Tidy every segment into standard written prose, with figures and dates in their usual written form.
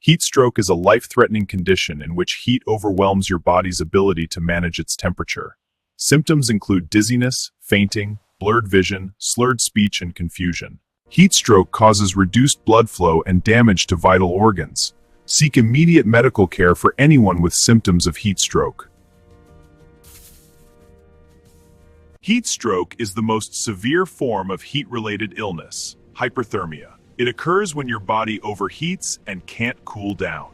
Heat stroke is a life-threatening condition in which heat overwhelms your body's ability to manage its temperature. Symptoms include dizziness, fainting, blurred vision, slurred speech, and confusion. Heat stroke causes reduced blood flow and damage to vital organs. Seek immediate medical care for anyone with symptoms of heat stroke. Heat stroke is the most severe form of heat-related illness, hyperthermia. It occurs when your body overheats and can't cool down.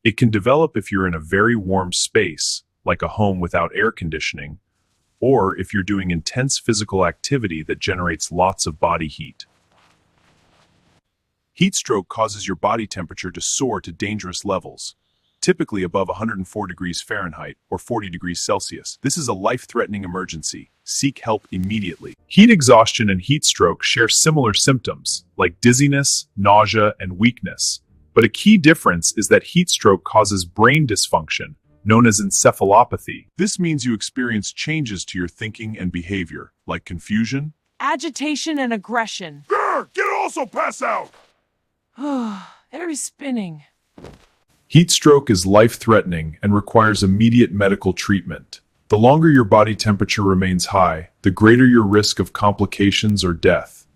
It can develop if you're in a very warm space, like a home without air conditioning, or if you're doing intense physical activity that generates lots of body heat. Heat stroke causes your body temperature to soar to dangerous levels, typically above 104 degrees Fahrenheit or 40 degrees Celsius. This is a life-threatening emergency. Seek help immediately. Heat exhaustion and heat stroke share similar symptoms, like dizziness, nausea, and weakness. But a key difference is that heat stroke causes brain dysfunction, known as encephalopathy. This means you experience changes to your thinking and behavior, like confusion, agitation, and aggression. Grr! Get also pass out! Every spinning. Heat stroke is life-threatening and requires immediate medical treatment. The longer your body temperature remains high, the greater your risk of complications or death.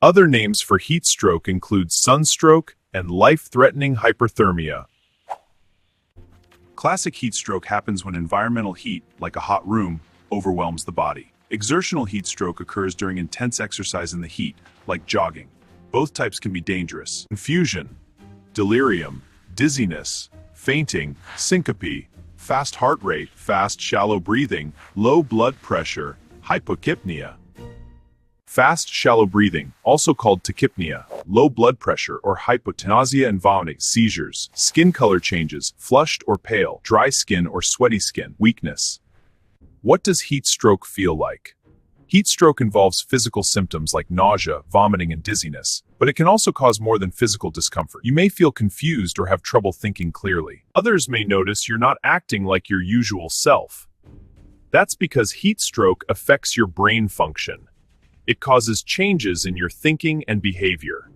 Other names for heat stroke include sunstroke and life-threatening hyperthermia. Classic heat stroke happens when environmental heat, like a hot room, overwhelms the body. Exertional heat stroke occurs during intense exercise in the heat, like jogging. Both types can be dangerous. Confusion, delirium, dizziness, fainting, syncope, fast heart rate, fast shallow breathing, low blood pressure, hypocypnia. Fast shallow breathing, also called tachypnea, low blood pressure or hypotonasia and vomiting, seizures, skin color changes, flushed or pale, dry skin or sweaty skin, weakness. What does heat stroke feel like? Heat stroke involves physical symptoms like nausea, vomiting, and dizziness, but it can also cause more than physical discomfort. You may feel confused or have trouble thinking clearly. Others may notice you're not acting like your usual self. That's because heat stroke affects your brain function. It causes changes in your thinking and behavior.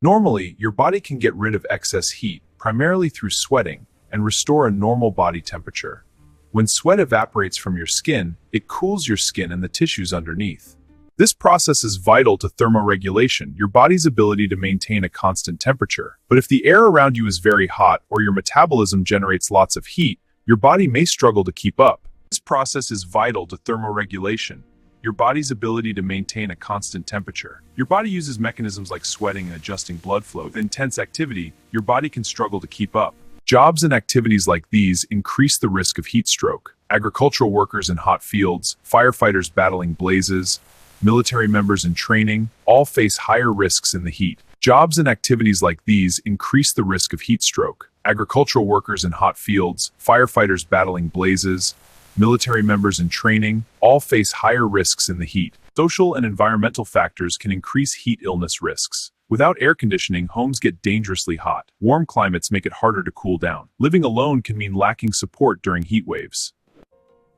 Normally, your body can get rid of excess heat, primarily through sweating, and restore a normal body temperature. When sweat evaporates from your skin, it cools your skin and the tissues underneath. This process is vital to thermoregulation, your body's ability to maintain a constant temperature. But if the air around you is very hot or your metabolism generates lots of heat, your body may struggle to keep up. This process is vital to thermoregulation, your body's ability to maintain a constant temperature. Your body uses mechanisms like sweating and adjusting blood flow. With intense activity, your body can struggle to keep up. Jobs and activities like these increase the risk of heat stroke. Agricultural workers in hot fields, firefighters battling blazes, military members in training, all face higher risks in the heat. Jobs and activities like these increase the risk of heat stroke. Agricultural workers in hot fields, firefighters battling blazes, military members in training, all face higher risks in the heat. Social and environmental factors can increase heat illness risks. Without air conditioning, homes get dangerously hot. Warm climates make it harder to cool down. Living alone can mean lacking support during heat waves.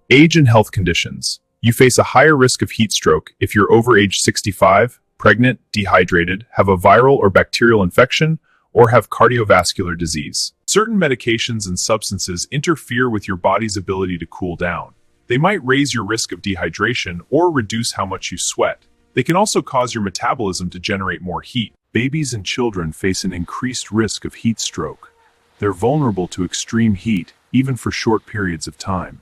Age and health conditions. You face a higher risk of heat stroke if you're over age 65, pregnant, dehydrated, have a viral or bacterial infection, or have cardiovascular disease. Certain medications and substances interfere with your body's ability to cool down. They might raise your risk of dehydration or reduce how much you sweat. They can also cause your metabolism to generate more heat. Babies and children face an increased risk of heat stroke. They're vulnerable to extreme heat, even for short periods of time.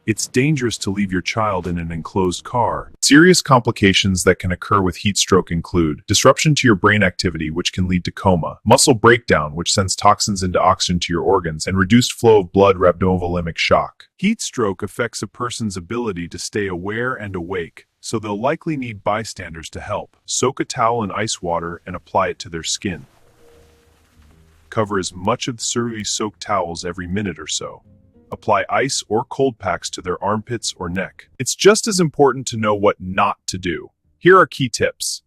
It's dangerous to leave your child in an enclosed car. Serious complications that can occur with heat stroke include disruption to your brain activity, which can lead to coma, muscle breakdown, which sends toxins into oxygen to your organs, and reduced flow of blood, rhabdovolemic shock. Heat stroke affects a person's ability to stay aware and awake, so they'll likely need bystanders to help. Soak a towel in ice water and apply it to their skin. Cover as much of the soaked towels every minute or so. Apply ice or cold packs to their armpits or neck. It's just as important to know what not to do. Here are key tips.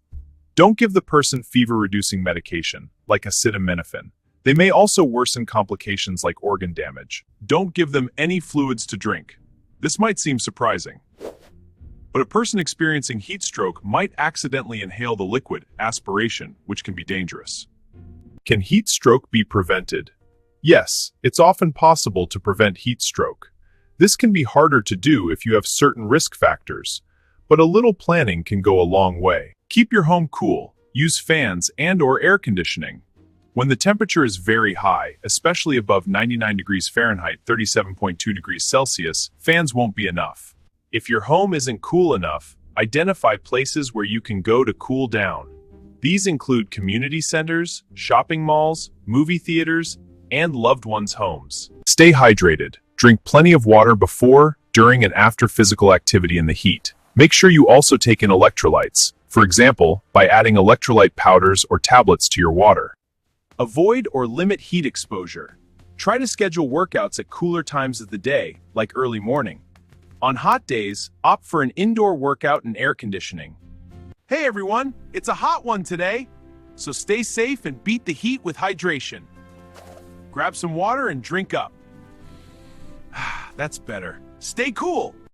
Don't give the person fever-reducing medication, like acetaminophen. They may also worsen complications like organ damage. Don't give them any fluids to drink. This might seem surprising. But a person experiencing heat stroke might accidentally inhale the liquid, aspiration, which can be dangerous. Can heat stroke be prevented? Yes, it's often possible to prevent heat stroke. This can be harder to do if you have certain risk factors, but a little planning can go a long way. Keep your home cool. Use fans and/or air conditioning. When the temperature is very high, especially above 99 degrees Fahrenheit, 37.2 degrees Celsius, fans won't be enough. If your home isn't cool enough, identify places where you can go to cool down. These include community centers, shopping malls, movie theaters, and loved ones' homes. Stay hydrated. Drink plenty of water before, during, and after physical activity in the heat. Make sure you also take in electrolytes, for example, by adding electrolyte powders or tablets to your water. Avoid or limit heat exposure. Try to schedule workouts at cooler times of the day, like early morning. On hot days, opt for an indoor workout and air conditioning. Hey everyone, it's a hot one today, so stay safe and beat the heat with hydration. Grab some water and drink up. That's better. Stay cool.